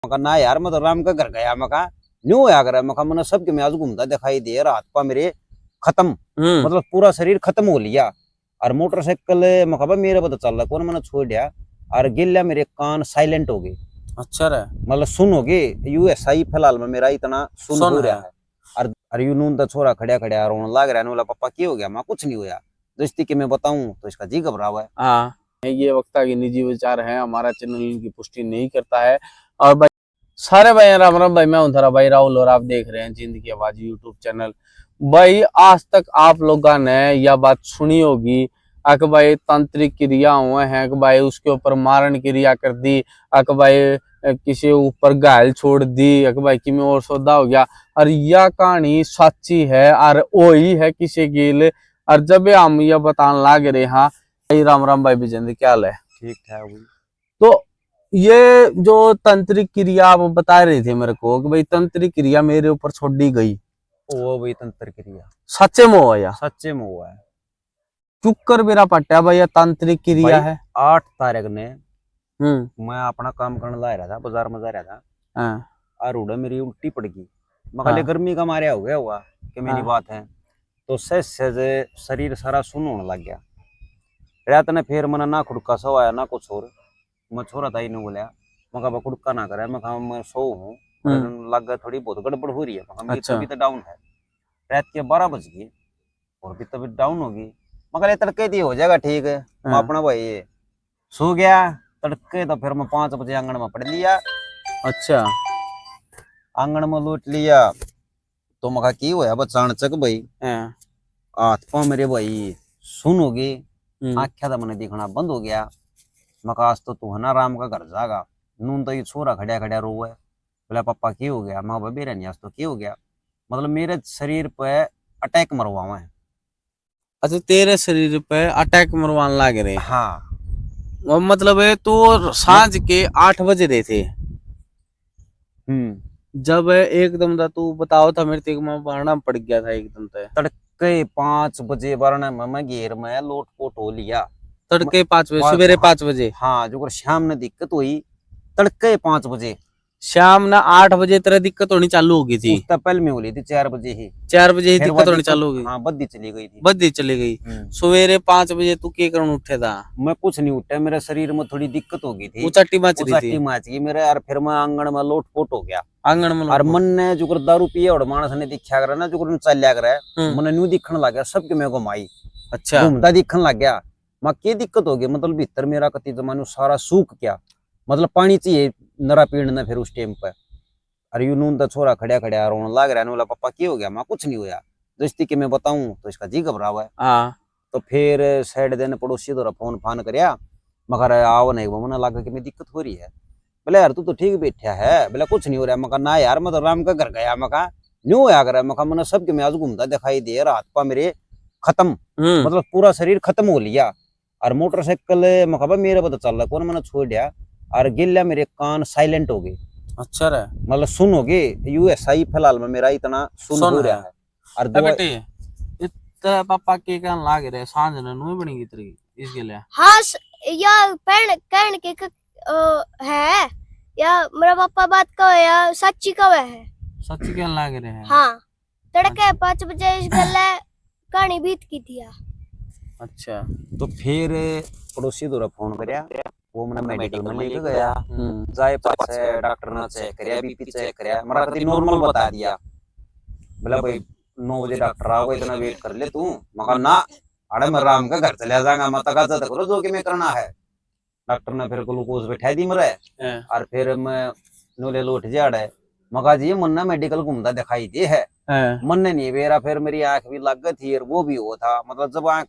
मका ना यार मैं तो राम का घर गया, मका न्यू होया करे, मका मैंने सबके में आज घूमता दिखाई दे रहा, हाथ पा मेरे खत्म, मतलब पूरा शरीर खत्म हो लिया। और मोटरसाइकिल मका बा मेरा पता चल रहा कौन मैंने छोड़ दिया, और गिल्ला मेरे कान साइलेंट हो गए। अच्छा रे, मतलब सुन हो गए, यूएसआई फिलहाल में मेरा इतना सुन हो रहा है। और यू नून तो छोरा खड़ा खड़ा रोने लग रहा है, बोला पापा क्या हो गया, माँ कुछ नहीं हुआ। दोस्ती के मैं बताऊं तो इसका जी घबरा हुआ है। हाँ, ये वक्ता के निजी विचार हैं, हमारा चैनल इनकी पुष्टि नहीं करता है। और भाई सारे भाई राम राम, भाई मैं हूं थारा भाई राहुल और आप देख रहे हैं जिंदगी की आवाज यूट्यूब चैनल। भाई आज तक आप लोगों ने यह बात सुनी होगी अक भाई तांत्रिक क्रिया हुए हैं, कि भाई उसके ऊपर मारण क्रिया कर दी, अक भाई किसी ऊपर घायल छोड़ दी, अक भाई कि में और सौदा हो गया। और यह कहानी सच्ची है और वही है किसी गिल। और जब हम यह बताने लग रहे हाँ राम राम भाई विजेंद्र, क्या हाल है? ठीक ठाक। तो ये जो तंत्रिक क्रिया आप बता रहे थे मेरे को कि भाई तंत्रिक क्रिया मेरे ऊपर छोड़ दी गई, वो भाई तंत्र क्रिया सच्चे में हुआ या सच्चे में हुआ है। चुक्कर मेरा पट्टा भाई ये तांत्रिक क्रिया है। 8 तारीख ने हम्म, मैं अपना काम करने ला रहा था, बाजार में जा रहा था, हाँ, और उड़ा मेरी उल्टी पड़ गई। मकाले गर्मी का मारे हो गया हुआ कि मेरी बात है, तो सहज शरीर सारा सुन्न होने लग गया। रात ने फिर मैंने ना खुड़का सो आया ना कुछ और, मैं छोरा था इन्हों बोलिया, मैं खुड़का ना करे, मैं सो हूँ, लग गया थोड़ी बहुत गड़बड़ हो रही है, मेरी तबीयत डाउन है। रात के 12 बज गई और भी तबीयत डाउन होगी। मगर तड़के दी हो जाएगा ठीक है। मैं अपना भाई सो गया तड़के, तो फिर मैं 5 बजे आंगन में पड़ लिया। अच्छा, आंगन में लूट लिया तो मका की होया बचानचक भाई हाथ पाँव मेरे भाई सुन हो गई, आख्या था मैंने दिखना बंद हो गया। मका आज तो तू है ना राम का घर जागा। नून तो ये छोरा खड़ा खड़ा रो है, बोला पापा क्या हो गया, मैं बेरा नहीं आज तो क्या हो गया। मतलब मेरे शरीर पे अटैक मरवा हुआ है। अच्छा तेरे शरीर पे अटैक मरवाने लग रहे? हाँ, मतलब है तो सांझ के 8 बजे रहे थे जब एकदम दा तू बताओ था मेरे को, मैं बारना पड़ गया था एकदम से। तड़के 5 बजे बारना में मैं घेर में लोट पोट हो लिया। तड़के 5 बजे, सवेरे 5 बजे? हाँ, जो शाम ने दिक्कत हुई तड़के 5 बजे। शाम ना 8 बजे तेरा दिक्कत होनी चालू हो गई थी? उससे पहले में हो रही थी 4 बजे ही। 4 बजे ही दिक्कत होनी चालू हो गई? हाँ, बद्दी चली गई थी। बद्दी चली गई। सवेरे 5 बजे तू क्या करने उठे था? मैं कुछ नहीं उठा, मेरे शरीर में थोड़ी दिक्कत हो गई थी, उचाटी माच गई मेरे। और फिर मैं आंगन में लोट पोट हो गया। आंगन में और मन ने जो दारू पिए और मानस ने दिखा करे ना, जो चलिया करे, मन न्यू दिखने लग गया सबके मेरे को माई। अच्छा, घूमता दिखने लग गया। माँ क्या दिक्कत हो गई, मतलब भीतर मेरा कति जमानू सारा सूख गया, मतलब पानी चाहिए नरा पीड़ना फिर उस टाइम पे। अरे यू नून तो छोरा खड़ा खड़ा रोने लग रहा है, बोला पापा क्या हो गया, माँ कुछ नहीं हुआ। दोस्ती के मैं बताऊं तो इसका जी घबरा हुआ है। तो फिर साइड देने पड़ोसी द्वारा फोन फान करया, मगर आओ नहीं, वो मैंने लगा कि मैं दिक्कत हो रही है। बोले यार तू तो ठीक बैठा है, बोला कुछ नहीं हो रहा। मका ना यार मैं तो राम का घर गया, मका न्यू होया करे, मका मैंने सबके में आज घूमता दिखाई दे रहा, हाथ पा मेरे खत्म, मतलब पूरा शरीर खत्म हो लिया। और मोटरसाइकिल मका मेरा पता चल रहा कौन मैंने छोड़ दिया, और गिल्ला मेरे कान साइलेंट हो गए। अच्छा रे, मतलब सुन हो गए, यूएसआई फिलहाल में मेरा इतना सुन हो रहा है। और बेटे इतना पापा के कहने लाग रहे सांझ ने नुई बनेगी तेरी इसके लिए? हाँ या कहने के है या मेरा पापा बात का या सच्ची का है, सच्ची कहने लाग रहे हैं। हाँ, तड़के 5 बजे इस गले कहानी बीत की थी। अच्छा, तो फिर पड़ोसी द्वारा फोन करया, वो मैंने मेडिकल में लेके गया। जाए पास डॉक्टर ने चेक करया, बीपी चेक करया, मेरा कति नॉर्मल बता दिया। बोला भाई 9 बजे डॉक्टर आओगे, इतना वेट कर ले तू। मगर ना, अरे मैं राम का घर चला जाऊंगा, मैं तक करो जो कि मैं करना है। डॉक्टर ने फिर ग्लूकोज बैठा दी मेरे, और फिर मैं नूले लौट जाड़े। मगा जी मन मेडिकल घूमता दिखाई दे है, मन ने नहीं बेरा। फिर मेरी आंख भी लग गई थी और वो भी हो था, मतलब जब आंख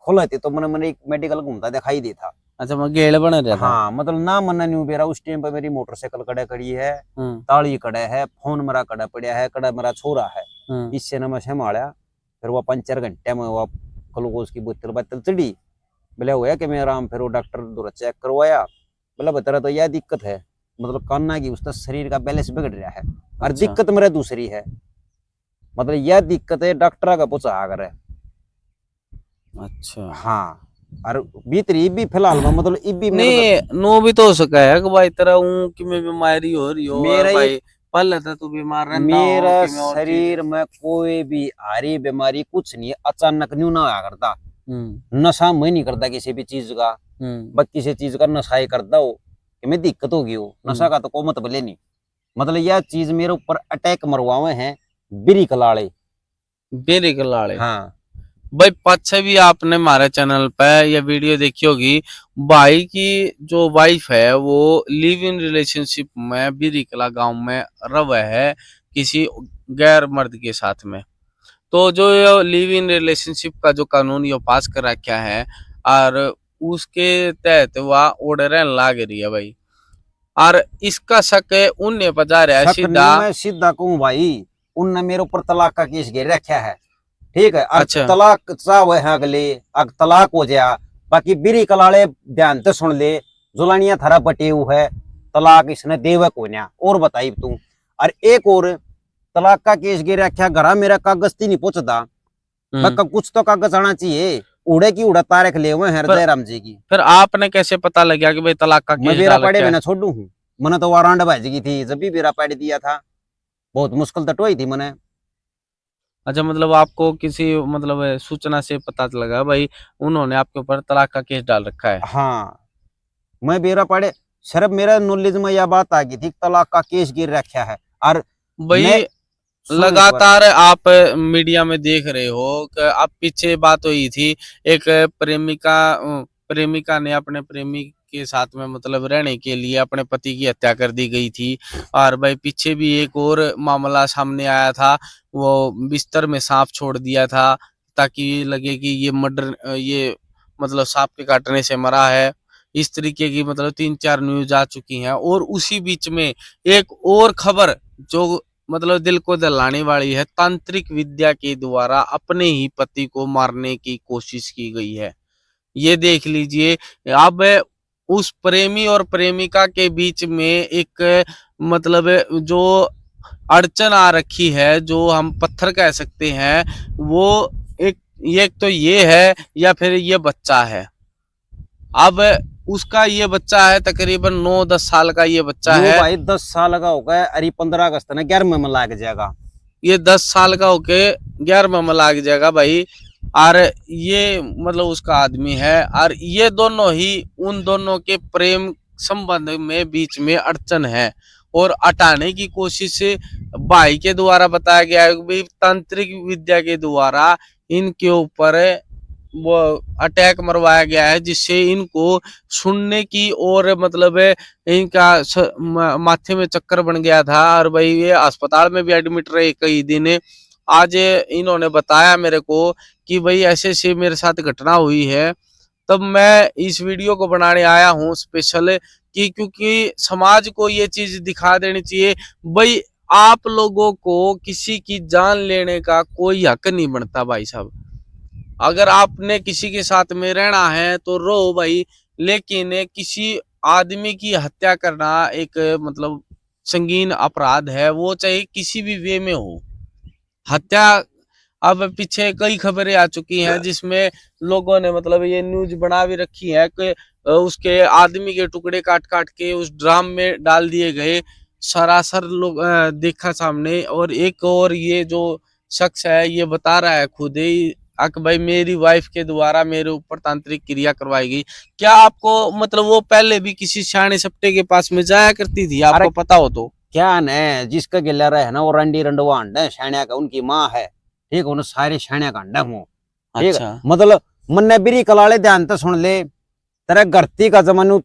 खोला थी तो मैंने मेडिकल घूमता दिखाई दे था। अच्छा, मैं गेड़ बन रहा था। हाँ, मतलब ना मन न्यू बेरा। उस टाइम पे मेरी मोटरसाइकिल कड़े खड़ी है, ताली कड़े है, फोन मेरा कड़ा पड़ा है, कड़ा मेरा छोरा है। इससे न मैं संभाला। फिर वो 5-4 घंटे में वो ग्लूकोज की बोतल चढ़ी। बोले हुआ कि मैं आराम। फिर वो डॉक्टर द्वारा चेक करवाया, बोला बता तो यह दिक्कत है, मतलब कान्ना की उसका शरीर का बैलेंस बिगड़ रहा है। और दिक्कत मेरा दूसरी है, मतलब यह दिक्कत है डॉक्टर का पूछा अगर है। अच्छा, हाँ, और भीतरी भी फिलहाल में मतलब इबी नहीं नो भी तो हो सका है कि भाई तेरा हूँ कि मैं बीमारी हो रही हो मेरा और भाई पहले तो तू बीमार रहता हो मेरा कि मैं और शरीर में कोई भी हारी बीमारी कुछ नहीं है, अचानक न्यू ना होया करता। हम्म नशा मैं नहीं करता किसी भी चीज का, बस किसी चीज का नशा ही करता हो कि मैं दिक्कत होगी हो, नशा का तो कोई मतलब ले नहीं। मतलब यह चीज मेरे ऊपर अटैक मरवावे हैं बिरी कलाड़े। बेरे के लाड़े। हाँ भाई पीछे भी आपने हमारे चैनल पे ये वीडियो देखी होगी, भाई की जो वाइफ है वो लिव इन रिलेशनशिप में बिरिकला गांव में रह है किसी गैर मर्द के साथ में। तो जो ये लिव इन रिलेशनशिप का जो कानून ये पास कर रखा है और उसके तहत वह ऑर्डर लाग रही है भाई। और इसका शक है उन्हें बजा रहा है शक सीधा। नहीं, मैं सीधा कहूँ भाई, उनने मेरे ऊपर तलाक का केस घेर रखा है, ठीक है। अच्छा। तलाक चाहे है अगले, अग तलाक हो जाया, बाकी बिरी कलाड़े ध्यान से सुन ले, जुलानिया थारा बटे हुआ है, तलाक इसने देवे को न्या और बताई तू। और एक और तलाक का केस गिर रखा घरा, मेरा कागज नहीं पहुंचता, कुछ तो कागज आना चाहिए, उड़े की उड़ा तारीख ले हुए हैं जयराम जी की। फिर आपने कैसे पता लग गया कि भाई तलाक का मैं केस बेरा डाल पाड़े रखा में है? छोड़ू हूँ, मैंने तो वारंट भेजी थी जब भी बेरा पाड़ी दिया था, बहुत मुश्किल तटवाई थी मैंने। अच्छा, मतलब आपको किसी मतलब सूचना से पता लगा भाई उन्होंने आपके ऊपर तलाक का केस डाल रखा है? हाँ, मैं बेरा पड़े सिर्फ मेरा नॉलेज में यह बात आ गई थी, तलाक का केस गिर रखा है। और भाई लगातार आप मीडिया में देख रहे हो कि अब पीछे बात हुई थी, एक प्रेमिका ने अपने प्रेमी के साथ में मतलब रहने के लिए अपने पति की हत्या कर दी गई थी। और भाई पीछे भी एक और मामला सामने आया था, वो बिस्तर में सांप छोड़ दिया था ताकि लगे कि ये मर्डर, ये मतलब सांप के काटने से मरा है। इस तरीके की मतलब 3-4 न्यूज आ चुकी हैं। और उसी बीच में एक और खबर जो मतलब दिल को दहलाने वाली है, तांत्रिक विद्या के द्वारा अपने ही पति को मारने की कोशिश की गई है। ये देख लीजिए। अब उस प्रेमी और प्रेमिका के बीच में एक मतलब जो अड़चन आ रखी है, जो हम पत्थर कह सकते हैं, वो एक तो ये है या फिर ये बच्चा है। अब उसका ये बच्चा है तकरीबन 9-10 साल का ये बच्चा है भाई, 10 साल का होगा, अरे 15 अगस्त ना 11 में लाग जाएगा। ये 10 साल का होके 11 में लाग जाएगा भाई। और ये मतलब उसका आदमी है और ये दोनों ही उन दोनों के प्रेम संबंध में बीच में अड़चन है और हटाने की कोशिश भाई के द्वारा बताया गया है कि तांत्रिक विद्या के द्वारा इनके ऊपर वो अटैक मरवाया गया है, जिससे इनको सुनने की और मतलब इनका माथे में चक्कर बन गया था। और भाई ये अस्पताल में भी एडमिट रहे कई दिन। आज इन्होंने बताया मेरे को कि भाई ऐसे ऐसे मेरे साथ घटना हुई है। तब मैं इस वीडियो को बनाने आया हूँ स्पेशल कि क्योंकि समाज को ये चीज दिखा देनी चाहिए भाई, आप लोगों को किसी की जान लेने का कोई हक नहीं बनता भाई साहब। अगर आपने किसी के साथ में रहना है तो रहो भाई, लेकिन किसी आदमी की हत्या करना एक मतलब संगीन अपराध है, वो चाहे किसी भी वे में हो। हत्या, अब पीछे कई खबरें आ चुकी हैं जिसमें लोगों ने मतलब ये न्यूज बना भी रखी है कि उसके आदमी के टुकड़े काट काट के उस ड्राम में डाल दिए गए। सरासर लोग देखा सामने। और एक और ये जो शख्स है ये बता रहा है खुद ही कि भाई मेरी वाइफ के द्वारा मेरे ऊपर तांत्रिक क्रिया करवाई गई। क्या आपको मतलब वो पहले भी किसी शाने सप्टे के पास में जाया करती थी, आपको पता हो तो? क्या न जिसका गिला रहे ना वो रंडी रंडवा अंडा शाण्या का, उनकी माँ है, ठीक, उन्हें सारे शाण्या का अंडा हूँ, ठीक। अच्छा। मतलब मन्ने बिरी कलाले ध्यान तो सुन ले, तेरा घरती का जमानू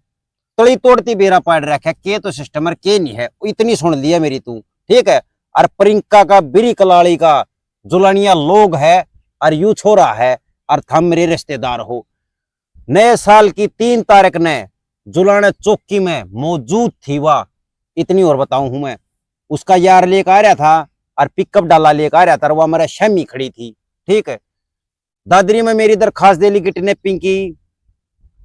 तड़ी तोड़ती बेरा पाड़ रखा के तो सिस्टमर के नहीं है, इतनी सुन लिया मेरी तू, ठीक है। और प्रियंका का बिरी कलाड़ी का जुलानिया लोग है और यू छोरा है और थम मेरे रिश्तेदार हो। नए साल की 3 तारीख ने जुलाना चौकी में मौजूद थी वह, इतनी और बताऊं हूं मैं। उसका यार लेकर आ रहा था और पिकअप डाला लेकर आ रहा था, वह मेरा शमी खड़ी थी, ठीक है। दादरी में मेरी दरखास्त दे ली किडनैपिंग की,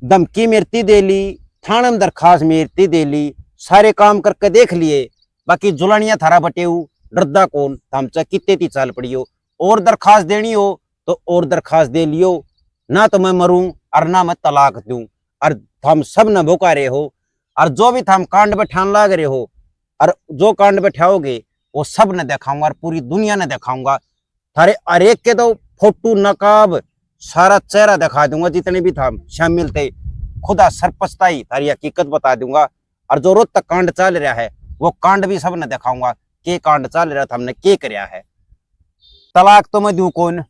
धमकी मेरती दे ली, थाना में दरखास्त मेरती दे ली, सारे काम करके देख लिए। बाकी जुलानिया थारा बटेऊ डरदा कौन, हमचा कितने ती चाल पड़ी हो। और दरखास्त देनी हो तो और दरखास्त दे लियो, ना तो मैं मरूं और ना मैं तलाक दूं, और हम सब न भुकारे हो, और जो भी थम कांड बैठान लाग रहे हो, और जो कांड बैठाओगे वो सब न दिखाऊंगा और पूरी दुनिया ने दिखाऊंगा। थारे हर एक के तो फोटो नकाब सारा चेहरा दिखा दूंगा, जितने भी था शामिल थे, खुदा सरपछताई थारी हकीकत बता दूंगा। और जो रोज तक कांड चल रहा है वो कांड भी सब ने दिखाऊंगा, के कांड चल रहा था हमने के करया है। तलाक तो मैं दूं कौन,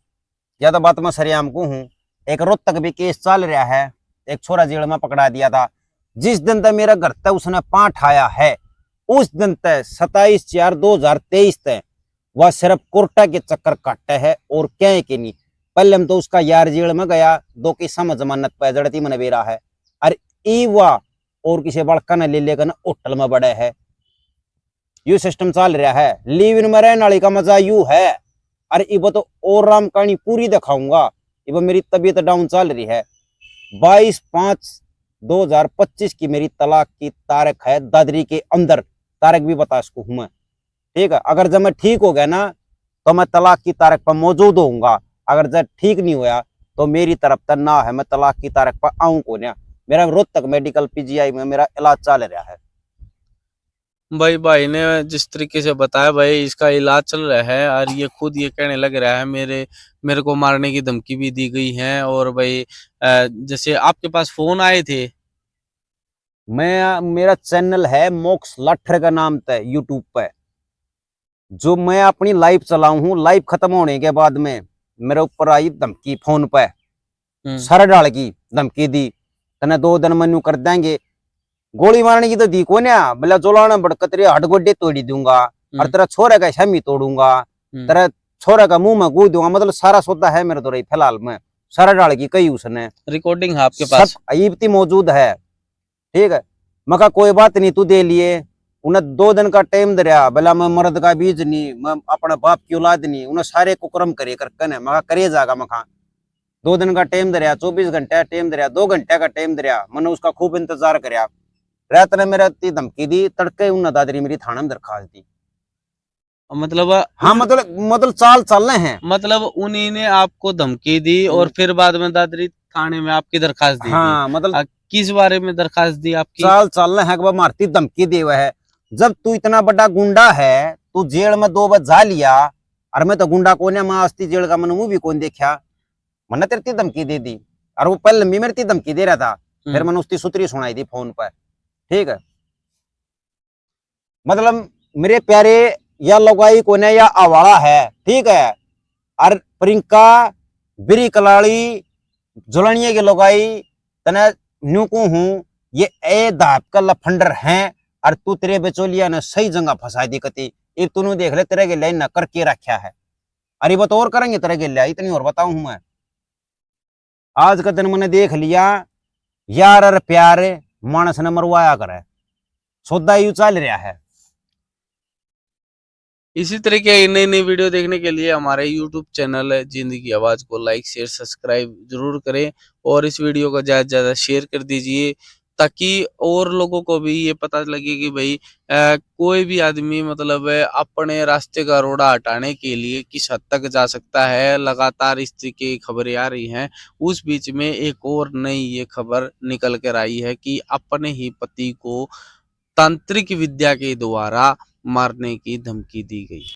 ज्यादा बात मैं सरेआम को हूँ। एक रोज तक भी केस चल रहा है, एक छोरा जेल में पकड़ा दिया था। जिस दिन तक मेरा घर तक उसने पांठ आया है, उस दिन तक 27/4/2023 तक वह सिर्फ कोर्टा के चक्कर काटता है और क्या के नहीं। पहले हम तो उसका यार जेल में गया, 2 की समय जमानत पे जड़ती मन बेरा है, और ईवा और किसी बड़का ने ले लेकर होटल में बड़े है। यू सिस्टम चल रहा है। लिव इन में रहने वाली का मजा यू है। अरे इब तो और राम कहानी पूरी दिखाऊंगा। इब मेरी तबीयत डाउन चल रही है। 22/5/2025 की मेरी तलाक की तारीख है, दादरी के अंदर तारीख भी बता इसको हूं मैं, ठीक है। अगर जब मैं ठीक हो गया ना तो मैं तलाक की तारीख पर मौजूद होऊंगा। अगर जब ठीक नहीं हुआ तो मेरी तरफ तक ना है, मैं तलाक की तारीख पर आऊं को ना। मेरा रोज तक मेडिकल पीजीआई में मेरा इलाज चल रहा है। भाई ने जिस तरीके से बताया भाई, इसका इलाज चल रहा है और ये खुद ये कहने लग रहा है मेरे को मारने की धमकी भी दी गई है। और भाई जैसे आपके पास फोन आए थे? मेरा चैनल है मोक्ष लाठर का नाम पे यूट्यूब पे, जो मैं अपनी लाइव चलाऊ हूँ। लाइव खत्म होने के बाद में मेरे ऊपर आई धमकी फोन पे, सर डाल की धमकी दी, तने 2 दिन मनु कर देंगे। गोली मारने की तो दी को ना, बोला जोलाना बड़क तेरे हड गोड्डे तोड़ी दूंगा और तेरा छोरा का शमी तोड़ूंगा, तेरा छोरा का मुंह में गूद दूंगा। मतलब सारा सौदा है मेरे तो रही फिलहाल में। सर डाल की कही उसने, रिकॉर्डिंग है आपके पास? सब अयीबती मौजूद है, ठीक है। मका कोई बात नहीं, तू दे लिए। उन्हें 2 दिन का टाइम दरिया, बोला मैं मर्द का बीज नहीं, मैं अपना बाप की औलाद नहीं। उन्हें सारे कुकरम करे करके मका करे जागा। मका 2 दिन का टाइम दरिया, 24 घंटे का टाइम दरिया, 2 घंटे का टाइम दरिया। मैंने उसका खूब इंतजार कराया। रात ने मेरा धमकी दी, तड़के उन दादरी मेरी थाने में दरखास्त दी। मतलब हाँ मतलब चाल चलने हैं। मतलब उन्हीं ने आपको धमकी दी और फिर बाद में दादरी थाने में आपकी दरखास्त दी? हाँ मतलब किस बारे में दरखास्त दी आपकी? चाल चलने है कि मारती धमकी दे हुआ है। जब तू इतना बड़ा गुंडा है, तू जेल में 2 बार जा लिया, और मैं तो गुंडा कौन है, मैं आस्ती जेल का मैंने मुंह भी कौन देखा। मैंने तेरी धमकी दे दी, और वो पहले लंबी मेरी धमकी दे रहा था। फिर मैंने उसकी सुतरी सुनाई दी फोन पर, ठीक है। मतलब मेरे प्यारे, या लगाई कोने या आवाड़ा है, ठीक है। और प्रियंका बिरी कलाड़ी जुलनिया की लगाई तने न्यूकू हूं, ये ए दाप का लफंडर हैं। और तू तेरे बेचोलिया ने सही जगह फंसा दी कती। इब तूने देख ले तेरे के लिए न करके रखा है। अरे वो तो और करेंगे तेरे के लिए, इतनी और बताऊं मैं। आज का दिन मैंने देख लिया, यार और प्यार मानस ने मरवाया करे, सौदा यू चल रहा है। इसी तरह के नई नई वीडियो देखने के लिए हमारे YouTube चैनल जिंदगी की आवाज को लाइक शेयर सब्सक्राइब जरूर करें, और इस वीडियो को ज्यादा से ज्यादा शेयर कर दीजिए, ताकि और लोगों को भी ये पता लगे कि भाई कोई भी आदमी मतलब अपने रास्ते का रोड़ा हटाने के लिए किस हद तक जा सकता है। लगातार इस तरह की खबरें आ रही हैं, उस बीच में एक और नई ये खबर निकल कर आई है कि अपने ही पति को तांत्रिक विद्या के द्वारा मारने की धमकी दी गई।